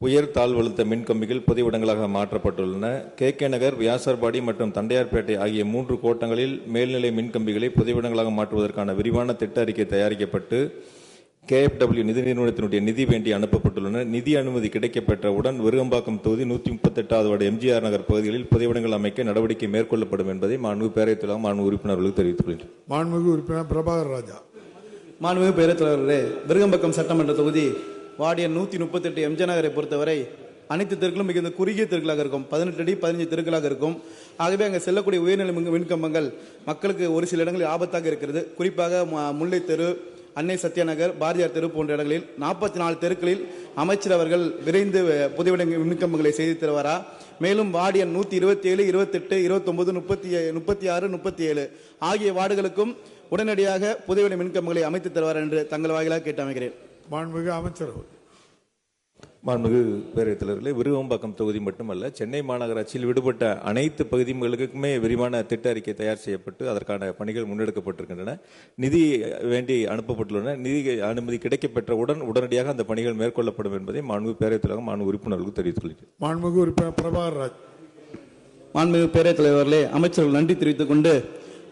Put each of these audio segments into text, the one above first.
உயர் தாழ்வழுத்த மின்கம்பிகள் புதைவிடங்களாக மாற்றப்பட்டுள்ளன. கே நகர், வியாசர்பாடி மற்றும் தண்டையார்பேட்டை ஆகிய 3 கோட்டங்களில் மேல்நிலை மின்கம்பிகளை புதைவிடங்களாக மாற்றுவதற்கான விரிவான திட்ட அறிக்கை தயாரிக்கப்பட்டு KFW நிதி நிறுவனத்தினுடைய நிதி வேண்டி அனுப்பப்பட்டுள்ளன. நிதி அனுமதி கிடைக்கப்பெற்றவுடன் விருகம்பாக்கம் தொகுதி 138வது வார்டு MGR நகர் பகுதிகளில் புதைவிடங்கள் அமைக்க நடவடிக்கை மேற்கொள்ளப்படும் என்பதை மாண்புமிகு பேரவைத் தலைவர் மாண்புமிகு உறுப்பினர்களுக்கு தெரிவித்துள்ளேன். மாண்புமிகு உறுப்பினர் பிரபாகர் ராஜா. மாண்புமிகு பேரவைத் தலைவர்களே, விருகம்பாக்கம் சட்டமன்ற தொகுதி வார்டு எண் 138 MGR நகரை பொறுத்தவரை அனைத்து தெருக்களும் மிகுந்த குறுகிய தெருக்களாக இருக்கும். 18 அடி 15 தெருக்களாக இருக்கும். ஆகவே அங்கே செல்லக்கூடிய உயர்நிலை மின்கம்பங்கள் மக்களுக்கு ஒரு சில இடங்களில் ஆபத்தாக இருக்கிறது. குறிப்பாக முல்லை தெரு, அன்னை சத்யா நகர், பாரதியார் தெரு போன்ற இடங்களில் 44 தெருக்களில் அமைச்சர் அவர்கள் விரைந்து புதைவிட மின்கம்பங்களை செய்து தருவாரா? மேலும் வார்டு எண் 127, 28, 29, 36, 37 ஆகிய வார்டுகளுக்கும் உடனடியாக புதைவிட மின்கம்பங்களை அமைத்து தருவார் என்று தங்கள் வாயிலாக கேட்டு அமைகிறேன். மாண்புமிகு அமைச்சர். மாண்புமிகு பேரவைத் தலைவர்களே, விருகம்பாக்கம் தொகுதி மட்டுமல்ல, சென்னை மாநகராட்சியில் விடுபட்ட அனைத்து பகுதிகளுக்குமே விரிவான திட்ட அறிக்கை தயார் செய்யப்பட்டு அதற்கான பணிகள் முன்னெடுக்கப்பட்டிருக்கின்றன. நிதி வேண்டி அனுப்பப்பட்டுள்ளன. நிதி அனுமதி கிடைக்கப்பெற்றவுடன் உடனடியாக அந்த பணிகள் மேற்கொள்ளப்படும் என்பதை மாண்புமிகு பேரவைத் தலைவர் மாண்புமிகு உறுப்பினர்களுக்கு தெரிவித்துள்ளேன். மாண்புமிகு உறுப்பினர் பிரபாகர் ராஜ். மாண்புமிகு பேரவைத் தலைவர்களே, அமைச்சர்கள் நன்றி தெரிவித்துக் கொண்டு,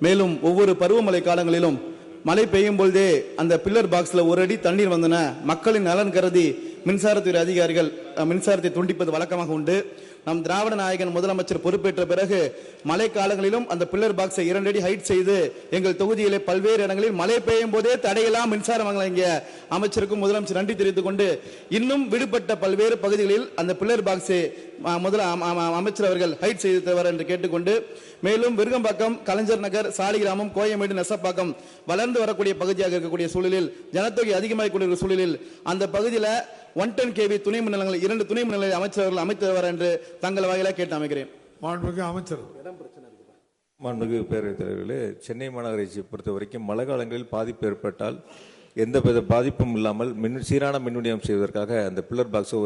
மேலும் ஒவ்வொரு பருவமழை காலங்களிலும் மழை பெய்யும் பொழுதே அந்த பில்லர் பாக்ஸ்ல ஒரு அடி தண்ணீர் வந்தன மக்களின் நலன் கருதி மின்சாரத்துறை அதிகாரிகள் மின்சாரத்தை துண்டிப்பது வழக்கமாக உண்டு. நம் திராவிட நாயகன் முதலமைச்சர் பொறுப்பேற்ற பிறகு மழை காலங்களிலும் அந்த பில்லர் பாக்ஸை 2 அடி ஹைட் செய்து எங்கள் தொகுதியிலே பல்வேறு இடங்களில் மழை பெய்யும் போதே தடையெல்லாம் மின்சாரம் வழங்கிய அமைச்சருக்கும் முதலமைச்சர் நன்றி தெரிவித்துக் கொண்டு, இன்னும் விடுபட்ட பல்வேறு பகுதிகளில் அந்த பில்லர் பாக்ஸை அமைச்சர் அவர்கள் ஹைட் செய்து தருவார் என்று கேட்டுக்கொண்டு, மேலும் விருகம்பாக்கம், கலைஞர் நகர், சாலிகிராமம், கோயம்பேடு, நெசப்பாக்கம் வளர்ந்து வரக்கூடிய பகுதியாக இருக்கக்கூடிய சூழலில், ஜனத்தொகை அதிகமாக கொண்டிருக்கிற சூழலில் அந்த பகுதியில் 110 kV துணை மின் நிலையங்கள் 2 துணை மின் நிலைய அமைச்சர்கள் அமைத்து வருவார் என்று தங்கள் வகையில கேட்டு அமைக்கிறேன். மாண்புமிகு அமைச்சர். மாண்புமிகு பேரவைத் தலைவர்களே, சென்னை மாநகராட்சியை பொறுத்த வரைக்கும் மழை காலங்களில் பாதிப்பு ஏற்பட்டால் எந்தவித பாதிப்பும் இல்லாமல் சீரான மின் விநியோகம் செய்வதற்காக அந்த பில்லர் பாக்ஸ்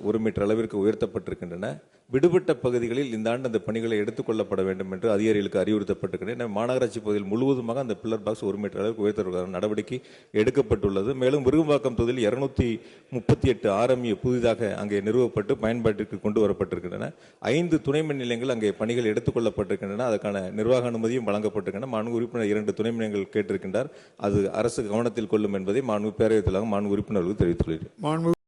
ஒரு மீட்டர் அளவிற்கு உயர்த்தப்பட்டிருக்கின்றன. விடுபட்ட பகுதிகளில் இந்த ஆண்டு அந்த பணிகளை எடுத்துக் கொள்ளப்பட வேண்டும் என்று அதிகாரிகளுக்கு அறிவுறுத்தப்பட்டிருக்கின்றன. மாநகராட்சி பகுதியில் முழுவதுமாக அந்த பில்லர் பாக்ஸ் 1 மீட்டர் அளவுக்கு உயர்த்துவதற்கான நடவடிக்கை எடுக்கப்பட்டுள்ளது. மேலும் விருகம்பாக்கம் தொகுதியில் 238 RMU புதிதாக அங்கே நிறுவப்பட்டு பயன்பாட்டிற்கு கொண்டு வரப்பட்டிருக்கின்றன. 5 துணை மின் நிலையங்கள் அங்கே பணிகள் எடுத்துக் கொள்ளப்பட்டிருக்கின்றன. அதற்கான நிர்வாக அனுமதியும் வழங்கப்பட்டிருக்கின்றன. மாண்புமிகு உறுப்பினர் 2 துணை மின் நிலையங்கள் கேட்டிருக்கின்றார். அது அரசு கவனத்தில் கொள்ளும் என்பதை மாண்புமிகு பேரவைத் தலைவர் மாண்புமிகு உறுப்பினர்களுக்கு தெரிவித்துள்ளேன்.